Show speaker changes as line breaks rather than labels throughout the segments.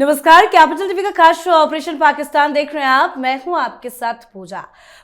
नमस्कार, capital TV का खास शो ऑपरेशन पाकिस्तान देख रहे हैं आप। मैं हूं आपके साथ पूजा।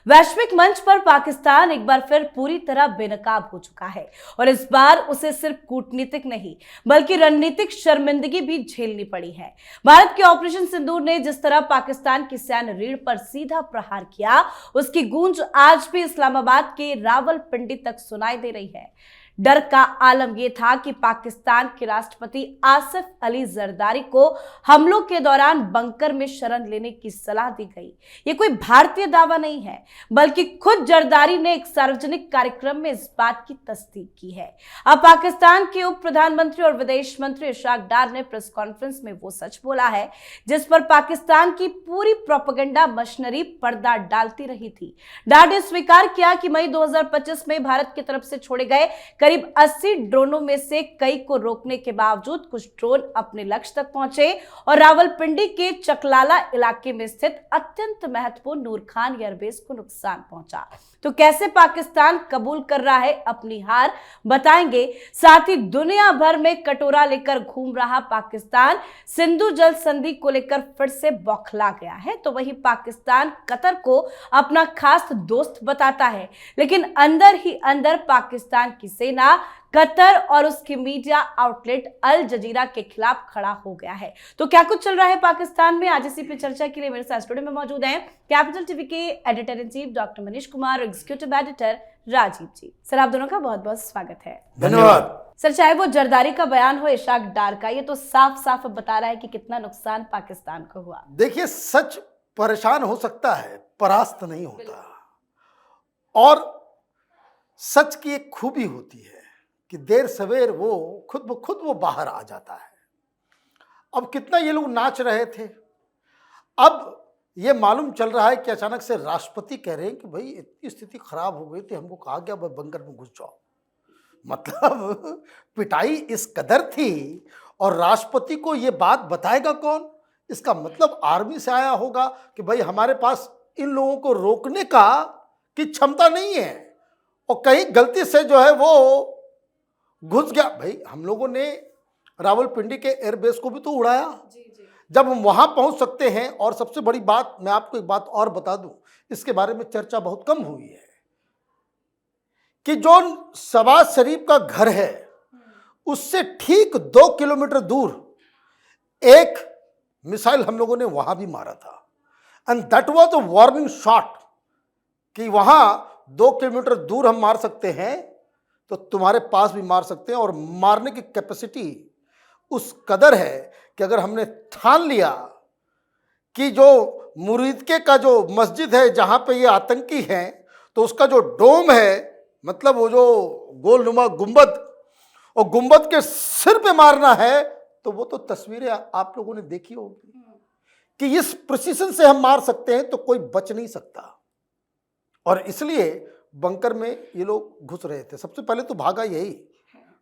वैश्विक मंच पर पाकिस्तान एक बार फिर पूरी तरह बेनकाब हो चुका है और इस बार उसे सिर्फ कूटनीतिक नहीं बल्कि रणनीतिक शर्मिंदगी भी झेलनी पड़ी है। भारत के ऑपरेशन सिंदूर ने जिस तरह पाकिस्तान की सैन्य रीढ़ पर सीधा प्रहार किया, उसकी गूंज आज भी इस्लामाबाद के रावलपिंडी तक सुनाई दे रही है। डर का आलम यह था कि पाकिस्तान के राष्ट्रपति आसिफ अली जरदारी को हमलों के दौरान बंकर में शरण लेने की सलाह दी गई। यह कोई भारतीय दावा नहीं है, बल्कि खुद जरदारी ने एक सार्वजनिक कार्यक्रम में इस बात की तस्दीक की है। अब पाकिस्तान के उप प्रधानमंत्री और विदेश मंत्री इशराक डार ने प्रेस कॉन्फ्रेंस में वो सच बोला है जिस पर पाकिस्तान की पूरी प्रोपेगेंडा मशीनरी पर्दा डालती रही थी। डार ने स्वीकार किया कि मई 2025 में भारत की तरफ से छोड़े गए करीब 80 ड्रोनों में से कई को रोकने के बावजूद कुछ ड्रोन अपने लक्ष्य तक पहुंचे और रावलपिंडी के चकलाला इलाके में स्थित अत्यंत महत्वपूर्ण नूर खान एयरबेस को नुकसान पहुंचा। तो कैसे पाकिस्तान कबूल कर रहा है अपनी हार, बताएंगे। साथ ही दुनिया भर में कटोरा लेकर घूम रहा पाकिस्तान सिंधु जल संधि को लेकर फिर से बौखला गया है, तो वही पाकिस्तान कतर को अपना खास दोस्त बताता है, लेकिन अंदर ही अंदर पाकिस्तान की सेना कतर और उसकी मीडिया आउटलेट अल जजीरा के खिलाफ खड़ा हो गया है। तो क्या कुछ चल रहा है पाकिस्तान में, आज इसी पे चर्चा के लिए मेरे साथ स्टूडियो में मौजूद हैं कैपिटल टीवी के editor in chief doctor Manish Kumar और एग्जीक्यूटिव एडिटर राजीव जी। सर, आप दोनों का बहुत बहुत स्वागत है।
धन्यवाद।
सर, चाहे वो जरदारी का बयान हो, इशराक डार का, ये तो साफ साफ बता रहा है कि कितना नुकसान पाकिस्तान को हुआ।
देखिए, सच परेशान हो सकता है, परास्त नहीं होता। और सच की एक खूबी होती है कि देर सवेर वो खुद वो बाहर आ जाता है। अब कितना ये लोग नाच रहे थे, अब ये मालूम चल रहा है कि अचानक से राष्ट्रपति कह रहे हैं कि भाई इतनी स्थिति खराब हो गई थी, हमको कहा गया बंकर में घुस जाओ। मतलब पिटाई इस कदर थी, और राष्ट्रपति को ये बात बताएगा कौन? इसका मतलब आर्मी से आया होगा कि भाई हमारे पास इन लोगों को रोकने की क्षमता नहीं है, और कहीं गलती से जो है वो घुस गया। भाई हम लोगों ने रावलपिंडी के एयरबेस को भी तो उड़ाया। जब हम वहां पहुंच सकते हैं, और सबसे बड़ी बात मैं आपको एक बात और बता दूं, इसके बारे में चर्चा बहुत कम हुई है कि जो शहबाज शरीफ का घर है उससे ठीक 2 किलोमीटर दूर एक मिसाइल हम लोगों ने वहां भी मारा था, and that was a warning shot कि वहां 2 किलोमीटर दूर हम मार सकते हैं तो तुम्हारे पास भी मार सकते हैं। और मारने की कैपेसिटी उस कदर है कि अगर हमने ठान लिया कि जो मुरीदके का जो मस्जिद है जहां पे ये आतंकी हैं, तो उसका जो डोम है, मतलब वो जो गोलनुमा गुंबद, और गुंबद के सिर पे मारना है, तो वो तो तस्वीरें आप लोगों ने देखी होगी कि इस प्रिसीजन से हम मार सकते हैं तो कोई बच नहीं सकता। और इसलिए बंकर में ये लोग घुस रहे थे। सबसे पहले तो भागा यही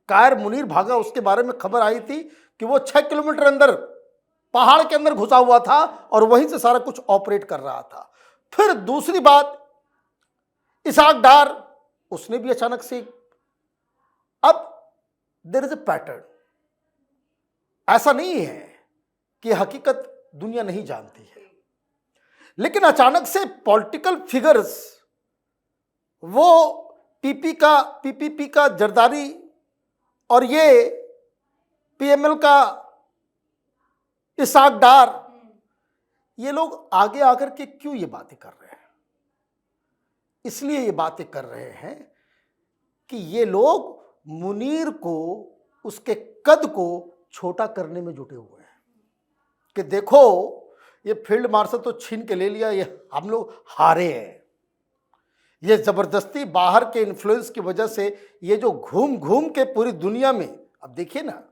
कायर मुनीर भागा, उसके बारे में खबर आई थी कि वो 6 किलोमीटर अंदर पहाड़ के अंदर घुसा हुआ था और वहीं से सारा कुछ ऑपरेट कर रहा था। फिर दूसरी बात, इशराक डार, उसने भी अचानक से, अब देयर इज अ पैटर्न। ऐसा नहीं है कि हकीकत दुनिया नहीं जानती है, लेकिन अचानक से पॉलिटिकल फिगर्स, वो पीपीपी का जरदारी और ये पीएमएल का इशराक डार, ये लोग आगे आकर के क्यों ये बातें कर रहे हैं? इसलिए ये बातें कर रहे हैं कि ये लोग मुनीर को, उसके कद को छोटा करने में जुटे हुए हैं कि देखो ये फील्ड मार्शल तो छीन के ले लिया, ये हम लोग हारे हैं। ये जबरदस्ती बाहर के इन्फ्लुएंस की वजह से ये जो घूम घूम के पूरी दुनिया में, अब देखिए ना,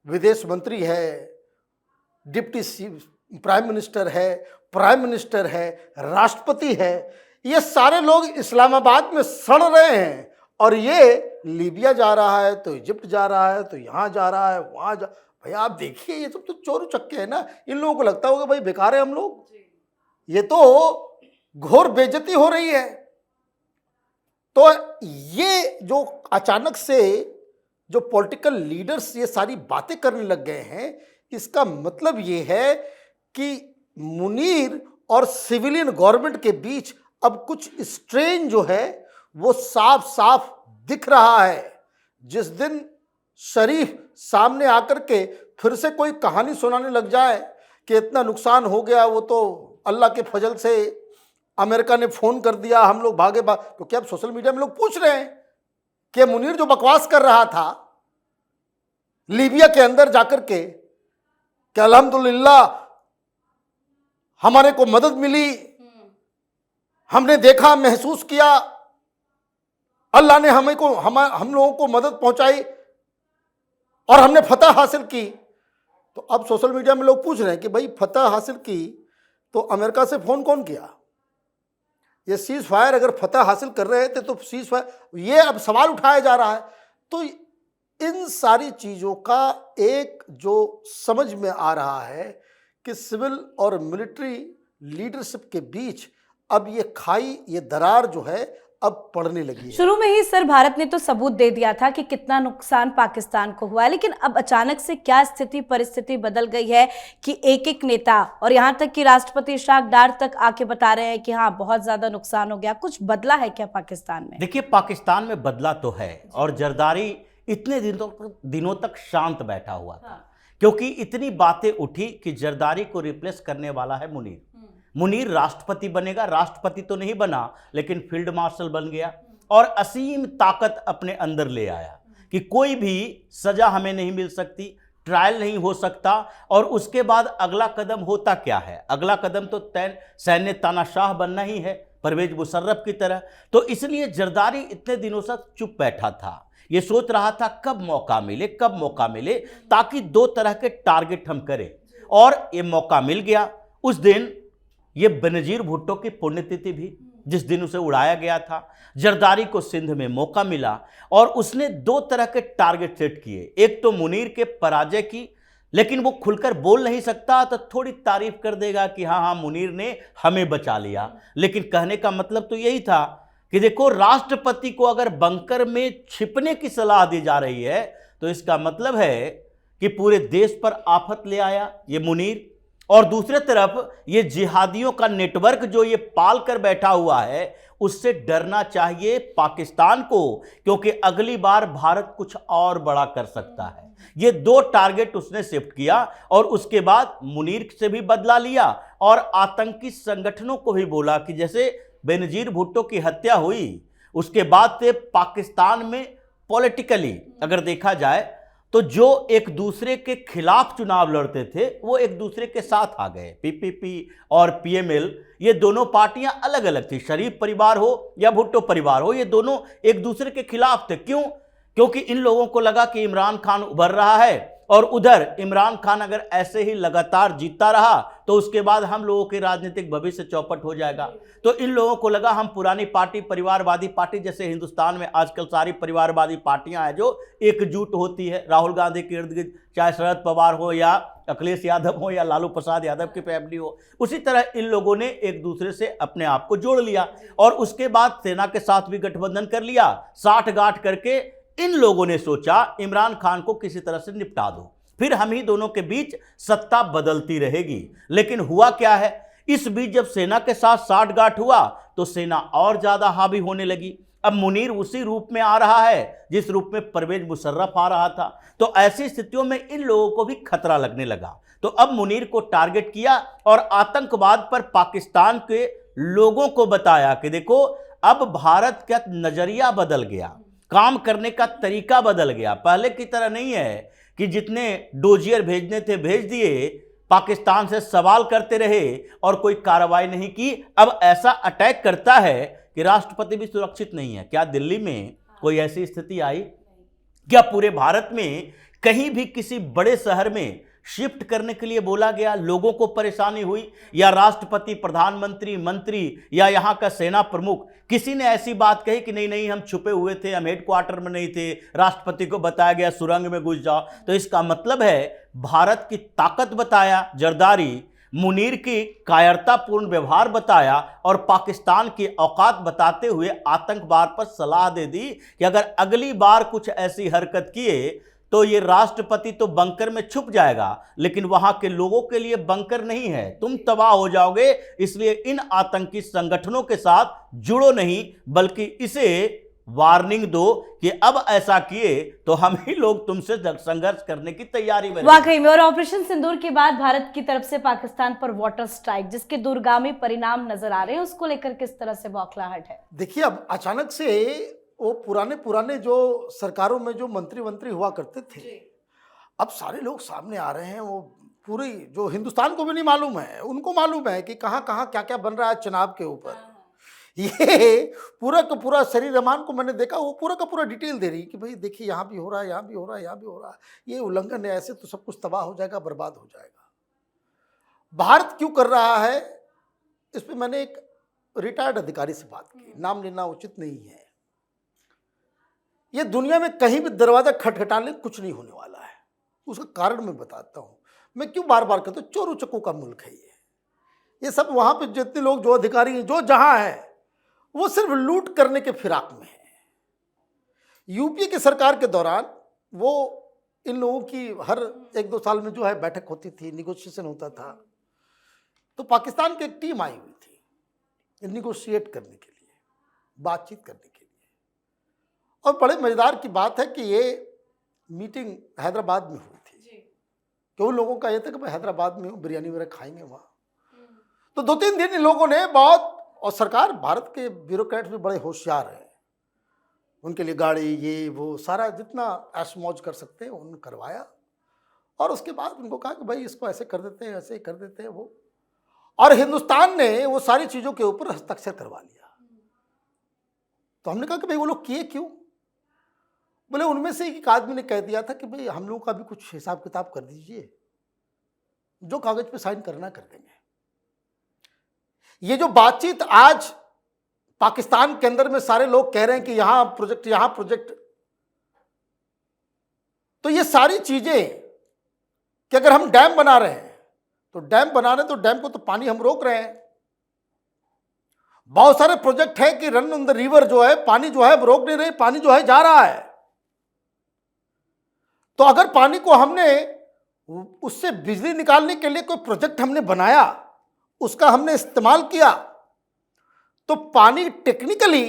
विदेश मंत्री है, डिप्टी प्राइम मिनिस्टर है, प्राइम मिनिस्टर है, राष्ट्रपति है, ये सारे लोग इस्लामाबाद में सड़ रहे हैं। और ये लीबिया जा रहा है, तो इजिप्ट जा रहा है, तो यहाँ जा रहा है, वहाँ जा, भाई आप देखिए ये सब तो चोर चक्के हैं ना। इन लोगों को लगता होगा भाई बेकार है हम लोग, ये तो घोर बेइज्जती हो रही है। तो ये जो अचानक से जो पॉलिटिकल लीडर्स ये सारी बातें करने लग गए हैं, इसका मतलब ये है कि मुनीर और सिविलियन गवर्नमेंट के बीच अब कुछ स्ट्रेन जो है वो साफ साफ दिख रहा है। जिस दिन शरीफ सामने आकर के फिर से कोई कहानी सुनाने लग जाए कि इतना नुकसान हो गया, वो तो अल्लाह के फजल से अमेरिका ने फ़ोन कर दिया, हम लोग भागे क्योंकि अब सोशल मीडिया में लोग पूछ रहे हैं कि मुनीर जो बकवास कर रहा था लीबिया के अंदर जाकर के कि अल्हम्दुलिल्लाह हमारे को मदद मिली, हमने देखा महसूस किया, अल्लाह ने हम लोगों को मदद पहुंचाई और हमने फतह हासिल की। तो अब सोशल मीडिया में लोग पूछ रहे हैं कि भाई फतह हासिल की तो अमेरिका से फ़ोन कौन किया? ये सीज़ फायर अगर फतह हासिल कर रहे थे तो सीज़ फायर, ये अब सवाल उठाया जा रहा है। तो इन सारी चीज़ों का एक जो समझ में आ रहा है कि सिविल और मिलिट्री लीडरशिप के बीच अब ये खाई, ये दरार जो है अब पड़ने लगी है।
शुरू में ही सर भारत ने तो सबूत दे दिया था कि कितना नुकसान पाकिस्तान को हुआ है, लेकिन अब अचानक से क्या परिस्थिति बदल गई है कि एक एक नेता और यहाँ तक कि राष्ट्रपति इशराक डार तक आके बता रहे हैं कि हाँ बहुत ज्यादा नुकसान हो गया। कुछ बदला है क्या पाकिस्तान में?
देखिए, पाकिस्तान में बदला तो है और जरदारी इतने दिनों तक शांत बैठा हुआ था क्योंकि इतनी बातें उठी कि जरदारी को रिप्लेस करने वाला है मुनीर। मुनीर राष्ट्रपति बनेगा, राष्ट्रपति तो नहीं बना लेकिन फील्ड मार्शल बन गया और असीम ताकत अपने अंदर ले आया कि कोई भी सजा हमें नहीं मिल सकती, ट्रायल नहीं हो सकता। और उसके बाद अगला कदम होता क्या है? अगला कदम तो सैन्य तानाशाह बनना ही है, परवेज मुशर्रफ की तरह। तो इसलिए जरदारी इतने दिनों से चुप बैठा था, ये सोच रहा था कब मौका मिले ताकि दो तरह के टारगेट हम करें, और ये मौका मिल गया। उस दिन ये बेनजीर भुट्टो की पुण्यतिथि भी जिस दिन उसे उड़ाया गया था, जरदारी को सिंध में मौका मिला और उसने दो तरह के टारगेट सेट किए। एक तो मुनीर के पराजय की, लेकिन वो खुलकर बोल नहीं सकता तो थोड़ी तारीफ कर देगा कि हाँ मुनीर ने हमें बचा लिया, लेकिन कहने का मतलब तो यही था कि देखो राष्ट्रपति को अगर बंकर में छिपने की सलाह दी जा रही है तो इसका मतलब है कि पूरे देश पर आफत ले आया ये मुनीर। और दूसरे तरफ ये जिहादियों का नेटवर्क जो ये पाल कर बैठा हुआ है, उससे डरना चाहिए पाकिस्तान को, क्योंकि अगली बार भारत कुछ और बड़ा कर सकता है। ये दो टारगेट उसने शिफ्ट किया और उसके बाद मुनीर से भी बदला लिया और आतंकी संगठनों को भी बोला कि जैसे बेनजीर भुट्टो की हत्या हुई उसके बाद से पाकिस्तान में पॉलिटिकली अगर देखा जाए तो जो एक दूसरे के खिलाफ चुनाव लड़ते थे वो एक दूसरे के साथ आ गए। पीपीपी और पीएमएल, ये दोनों पार्टियां अलग अलग थी, शरीफ परिवार हो या भुट्टो परिवार हो, ये दोनों एक दूसरे के खिलाफ थे। क्यों? क्योंकि इन लोगों को लगा कि इमरान खान उभर रहा है और उधर इमरान खान अगर ऐसे ही लगातार जीतता रहा तो उसके बाद हम लोगों के राजनीतिक भविष्य चौपट हो जाएगा। तो इन लोगों को लगा हम पुरानी पार्टी, परिवारवादी पार्टी, जैसे हिंदुस्तान में आजकल सारी परिवारवादी पार्टियां हैं जो एकजुट होती है, राहुल गांधी के इर्द गिर्द चाहे शरद पवार हो या अखिलेश यादव हो या लालू प्रसाद यादव की फैमिली हो, उसी तरह इन लोगों ने एक दूसरे से अपने आप को जोड़ लिया और उसके बाद सेना के साथ भी गठबंधन कर लिया। साठगांठ करके इन लोगों ने सोचा इमरान खान को किसी तरह से निपटा दो, फिर हम ही दोनों के बीच सत्ता बदलती रहेगी। लेकिन हुआ क्या है, इस बीच जब सेना के साथ साठगांठ हुआ तो सेना और ज्यादा हावी होने लगी। अब मुनीर उसी रूप में आ रहा है जिस रूप में परवेज मुशर्रफ आ रहा था। तो ऐसी स्थितियों में इन लोगों को भी खतरा लगने लगा। तो अब मुनीर को टारगेट किया और आतंकवाद पर पाकिस्तान के लोगों को बताया कि देखो अब भारत का नजरिया बदल गया, काम करने का तरीका बदल गया। पहले की तरह नहीं है कि जितने डोजियर भेजने थे भेज दिए, पाकिस्तान से सवाल करते रहे और कोई कार्रवाई नहीं की। अब ऐसा अटैक करता है कि राष्ट्रपति भी सुरक्षित नहीं है। क्या दिल्ली में कोई ऐसी स्थिति आई? क्या पूरे भारत में कहीं भी किसी बड़े शहर में शिफ्ट करने के लिए बोला गया, लोगों को परेशानी हुई? या राष्ट्रपति, प्रधानमंत्री, मंत्री या यहाँ का सेना प्रमुख किसी ने ऐसी बात कही कि नहीं नहीं हम छुपे हुए थे, हम हेडक्वार्टर में नहीं थे, राष्ट्रपति को बताया गया सुरंग में घुस जाओ? तो इसका मतलब है भारत की ताकत बताया जरदारी, मुनीर की कायरतापूर्ण व्यवहार बताया और पाकिस्तान की औकात बताते हुए आतंकवाद पर सलाह दे दी कि अगर अगली बार कुछ ऐसी हरकत किए तो ये राष्ट्रपति तो बंकर में छुप जाएगा, लेकिन वहां के लोगों के लिए बंकर नहीं है, तुम तबाह हो जाओगे। इसलिए इन आतंकी संगठनों के साथ जुड़ो नहीं, बल्कि इसे वार्निंग दो कि अब ऐसा किए तो हम ही लोग तुमसे संघर्ष करने की तैयारी में।
वाकई में। और ऑपरेशन सिंदूर के बाद भारत की तरफ से पाकिस्तान पर वाटर स्ट्राइक, जिसके दूरगामी परिणाम नजर आ रहे हैं, उसको लेकर किस तरह से बौखलाहट है?
देखिए, अब अचानक से वो पुराने जो सरकारों में जो मंत्री हुआ करते थे, अब सारे लोग सामने आ रहे हैं। वो पूरी जो हिंदुस्तान को भी नहीं मालूम है, उनको मालूम है कि कहाँ कहाँ क्या क्या बन रहा है चुनाव के ऊपर। ये पूरा का पूरा शरीर रहमान को मैंने देखा, वो पूरा का पूरा डिटेल दे रही कि भाई देखिए यहाँ भी हो रहा है, यहाँ भी हो रहा है, यहाँ भी हो रहा है, ये उल्लंघन है, ऐसे तो सब कुछ तबाह हो जाएगा, बर्बाद हो जाएगा। भारत क्यों कर रहा है, इस पर मैंने एक रिटायर्ड अधिकारी से बात की, नाम लेना उचित नहीं है। ये दुनिया में कहीं भी दरवाजा खटखटाने कुछ नहीं होने वाला है। उसका कारण मैं बताता हूँ। मैं क्यों बार बार कहता हूँ, चोरों चक्कों का मुल्क है ये सब वहाँ पे जितने लोग जो अधिकारी हैं, जो जहाँ है, वो सिर्फ लूट करने के फिराक में है। यूपीए की सरकार के दौरान वो इन लोगों की हर 1-2 साल में जो है बैठक होती थी, निगोशिएशन होता था। तो पाकिस्तान की एक टीम आई हुई थी निगोशिएट करने के लिए, बातचीत करने के लिए। और बड़े मजेदार की बात है कि ये मीटिंग हैदराबाद में हुई थी कि उन लोगों का ये था कि मैं हैदराबाद में हूँ, बिरयानी वगैरह खाएंगे वहाँ। तो 2-3 दिन इन लोगों ने बहुत, और सरकार, भारत के ब्यूरोक्रेट्स भी बड़े होशियार हैं, उनके लिए गाड़ी ये वो सारा जितना ऐश मौज कर सकते हैं उन्होंने करवाया। और उसके बाद उनको कहा कि भाई इसको ऐसे कर देते हैं, ऐसे कर देते हैं वो। और हिंदुस्तान ने वो सारी चीज़ों के ऊपर हस्ताक्षर करवा लिया। तो हमने कहा कि भाई वो लोग किए क्यों? बोले उनमें से एक आदमी ने कह दिया था कि भाई हम लोगों का भी कुछ हिसाब किताब कर दीजिए, जो कागज पे साइन करना कर देंगे। ये जो बातचीत आज पाकिस्तान के अंदर में सारे लोग कह रहे हैं कि यहां प्रोजेक्ट, यहां प्रोजेक्ट, तो ये सारी चीजें कि अगर हम डैम बना रहे हैं तो डैम बना रहे हैं, तो डैम को तो पानी हम रोक रहे हैं। बहुत सारे प्रोजेक्ट है कि रन ऑन द रिवर जो है, पानी जो है रोक नहीं रहे, पानी जो है जा रहा है। तो अगर पानी को हमने उससे बिजली निकालने के लिए कोई प्रोजेक्ट हमने बनाया, उसका हमने इस्तेमाल किया, तो पानी टेक्निकली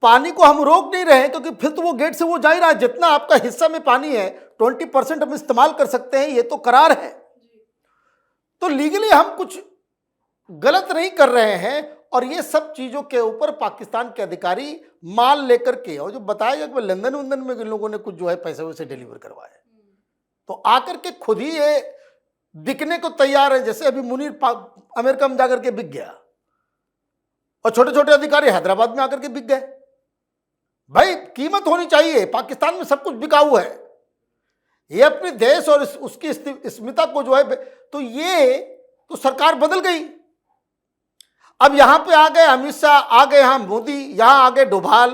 पानी को हम रोक नहीं रहे, क्योंकि फिर तो वो गेट से वो जा ही रहा है। जितना आपका हिस्सा में पानी है 20% हम इस्तेमाल कर सकते हैं, ये तो करार है। तो लीगली हम कुछ गलत नहीं कर रहे हैं। और ये सब चीजों के ऊपर पाकिस्तान के अधिकारी माल लेकर के, और जो बताया गया कि लंदन वंदन में इन लोगों ने कुछ जो है पैसे वैसे डिलीवर करवाए, तो आकर के खुद ही ये बिकने को तैयार है। जैसे अभी मुनीर अमेरिका में जाकर के बिक गया, और छोटे छोटे अधिकारी हैदराबाद में आकर के बिक गए। भाई कीमत होनी चाहिए। पाकिस्तान में सब कुछ बिकाऊ है। ये अपने देश और उसकी अस्मिता को जो है, तो ये तो सरकार बदल गई। अब यहां पे आ गए अमित शाह, आ गए यहां मोदी, यहां आ गए डोभाल।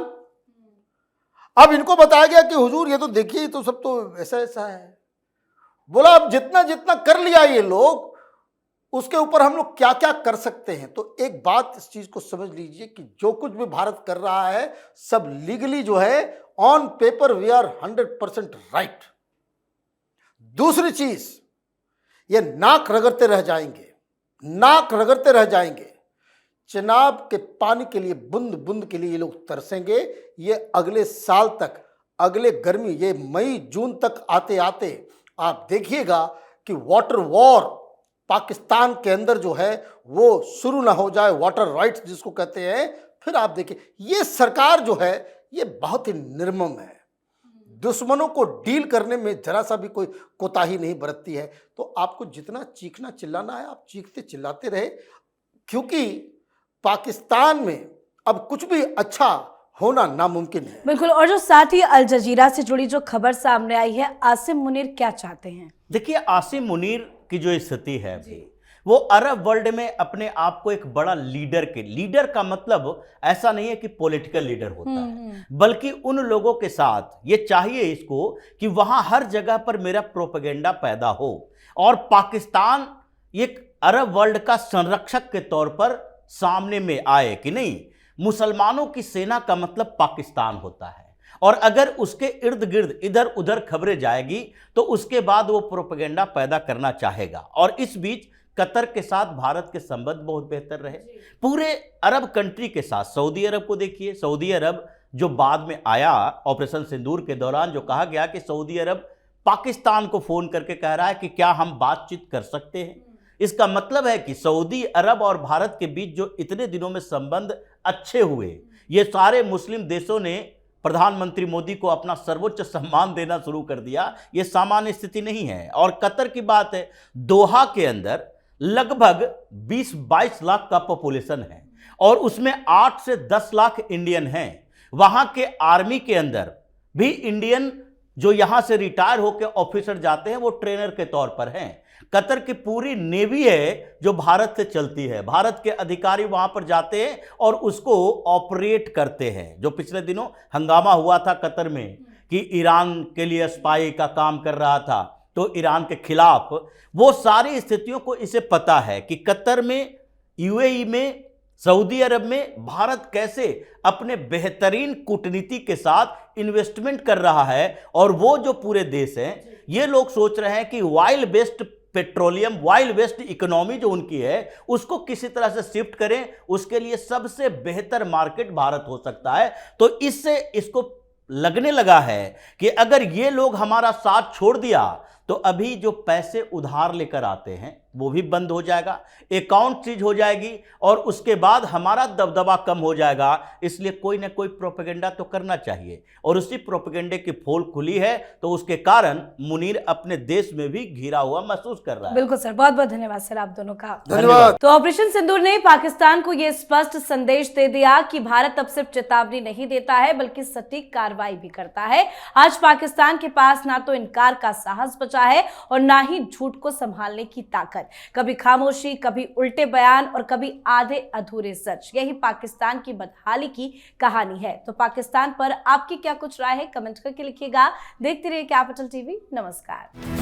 अब इनको बताया गया कि हुजूर ये तो देखिए, तो सब तो ऐसा ऐसा है। बोला अब जितना जितना कर लिया ये लोग, उसके ऊपर हम लोग क्या क्या कर सकते हैं। तो एक बात इस चीज को समझ लीजिए कि जो कुछ भी भारत कर रहा है सब लीगली जो है, on paper we are 100% right. दूसरी चीज, ये नाक रगड़ते रह जाएंगे, नाक रगड़ते रह जाएंगे। चिनाब के पानी के लिए, बूंद बूंद के लिए ये लोग तरसेंगे। ये अगले साल तक, अगले गर्मी, ये मई जून तक आते आते आप देखिएगा कि वाटर वॉर पाकिस्तान के अंदर जो है वो शुरू ना हो जाए, वाटर राइट्स जिसको कहते हैं। फिर आप देखिए, ये सरकार जो है ये बहुत ही निर्मम है। दुश्मनों को डील करने में जरा सा भी कोई कोताही नहीं बरतती है। तो आपको जितना चीखना चिल्लाना है आप चीखते चिल्लाते रहे, क्योंकि पाकिस्तान में अब कुछ भी अच्छा होना नामुमकिन है।
बिल्कुल। और जो साथ ही अल जजीरा से जुड़ी जो खबर सामने आई है, आसिम मुनीर क्या चाहते हैं? देखिए,
आसिम मुनीर की जो स्थिति है वो अरब वर्ल्ड में अपने आप को एक बड़ा लीडर का मतलब ऐसा नहीं है कि पॉलिटिकल लीडर होता है, बल्कि उन लोगों के साथ ये चाहिए इसको कि वहां हर जगह पर मेरा प्रोपेगेंडा पैदा हो और पाकिस्तान एक अरब वर्ल्ड का संरक्षक के तौर पर सामने में आए कि नहीं, मुसलमानों की सेना का मतलब पाकिस्तान होता है। और अगर उसके इर्द गिर्द इधर उधर खबरें जाएगी तो उसके बाद वो प्रोपेगेंडा पैदा करना चाहेगा। और इस बीच कतर के साथ भारत के संबंध बहुत बेहतर रहे, पूरे अरब कंट्री के साथ। सऊदी अरब को देखिए, सऊदी अरब जो बाद में आया ऑपरेशन सिंदूर के दौरान, जो कहा गया कि सऊदी अरब पाकिस्तान को फोन करके कह रहा है कि क्या हम बातचीत कर सकते हैं। इसका मतलब है कि सऊदी अरब और भारत के बीच जो इतने दिनों में संबंध अच्छे हुए, ये सारे मुस्लिम देशों ने प्रधानमंत्री मोदी को अपना सर्वोच्च सम्मान देना शुरू कर दिया। ये सामान्य स्थिति नहीं है। और कतर की बात है, दोहा के अंदर लगभग 20-22 लाख का पॉपुलेशन है और उसमें 8 से 10 लाख इंडियन हैं। वहां के आर्मी के अंदर भी इंडियन जो यहां से रिटायर होकर ऑफिसर जाते हैं वो ट्रेनर के तौर पर हैं। कतर की पूरी नेवी है जो भारत से चलती है, भारत के अधिकारी वहां पर जाते हैं और उसको ऑपरेट करते हैं। जो पिछले दिनों हंगामा हुआ था कतर में कि ईरान के लिए स्पाई का काम कर रहा था, तो ईरान के खिलाफ, वो सारी स्थितियों को इसे पता है कि कतर में, यूएई में, सऊदी अरब में भारत कैसे अपने बेहतरीन कूटनीति के साथ इन्वेस्टमेंट कर रहा है। और वो जो पूरे देश हैं, ये लोग सोच रहे हैं कि wild west petroleum, wild west economy जो उनकी है, उसको किसी तरह से शिफ्ट करें। उसके लिए सबसे बेहतर मार्केट भारत हो सकता है। तो इससे इसको लगने लगा है कि अगर ये लोग हमारा साथ छोड़ दिया तो अभी जो पैसे उधार लेकर आते हैं वो भी बंद हो जाएगा, अकाउंट सीज हो जाएगी और उसके बाद हमारा दबदबा कम हो जाएगा। इसलिए कोई ना कोई प्रोपेगेंडा तो करना चाहिए और उसी प्रोपेगेंडे की पोल खुली है, तो उसके कारण मुनीर अपने देश में भी घिरा हुआ महसूस कर रहा है।
बिल्कुल सर, बहुत बहुत धन्यवाद सर आप दोनों का।
धन्यवाद।
तो ऑपरेशन सिंदूर ने पाकिस्तान को यह स्पष्ट संदेश दे दिया कि भारत अब सिर्फ चेतावनी नहीं देता है बल्कि सटीक कार्रवाई भी करता है। आज पाकिस्तान के पास ना तो इनकार का साहस बचा है और ना ही झूठ को संभालने की ताकत। कभी खामोशी, कभी उल्टे बयान और कभी आधे अधूरे सच, यही पाकिस्तान की बदहाली की कहानी है। तो पाकिस्तान पर आपकी क्या कुछ राय है, कमेंट करके लिखिएगा। देखते रहिए कैपिटल टीवी। नमस्कार।